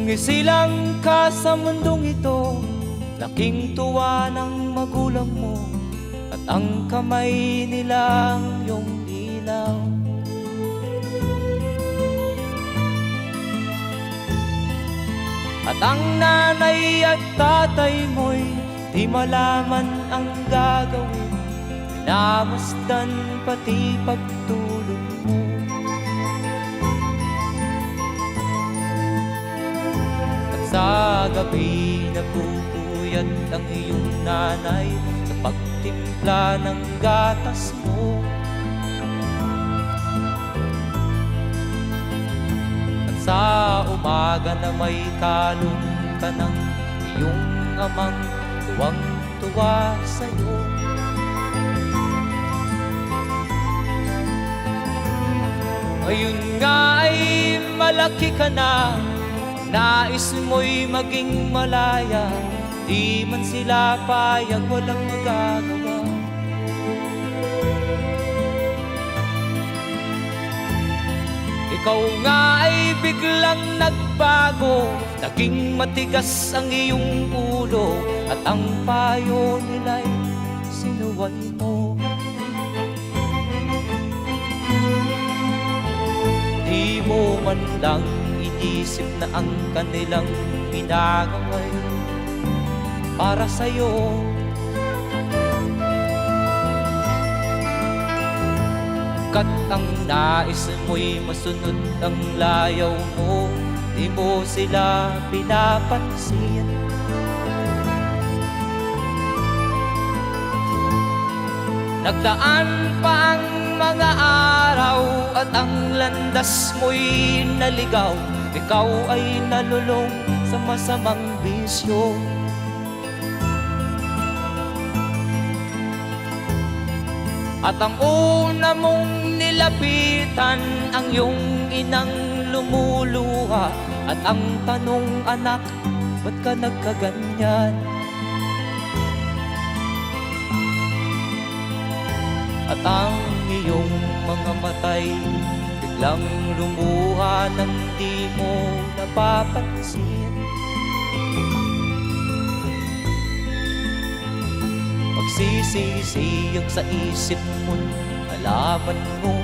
Nung isilang ka sa mundong ito, laking tuwa ng magulang mo, at ang kamay nilang iyong ilaw. At ang nanay at tatay mo'y di malaman ang gagawin, minamasdan pati pagtulog mo. At sa gabi napupuyat ang iyong nanay sa pagtimpla ng gatas mo. At sa umaga na may kalong ka ng iyong amang tuwang-tuwa sa'yo. Ngayon nga ay malaki ka na, nais mo'y maging malaya, di man sila payag, walang magagawa. Ikaw nga ay biglang nagbago, naging matigas ang iyong ulo, at ang payo nila'y sinuway mo. Di mo man lang inisip na ang kanilang ginagawa'y para sa'yo. Kat ang nais mo'y masunod ang layaw mo, di mo sila pinapansin. Nagdaan pa ang mga araw at ang landas mo'y naligaw, ikaw ay nalulong sa masamang bisyo. At ang una mong nilapitan ang iyong inang lumuluha, at ang tanong, anak, ba't ka nagkaganyan? At ang iyong mga matay biglang lumuha nang di mo napapansin. Magsisisiyag sa isip mo, nalaman mo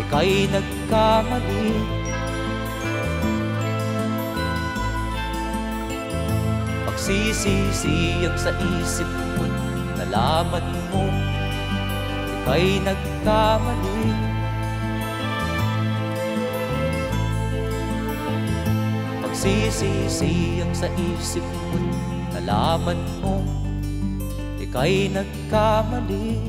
ika'y nagkamali. Magsisisiyag sa isip mo, nalaman mo ika'y nagkamali. Magsisisiyag sa isip mo, nalaman mo ika'y nagkamali.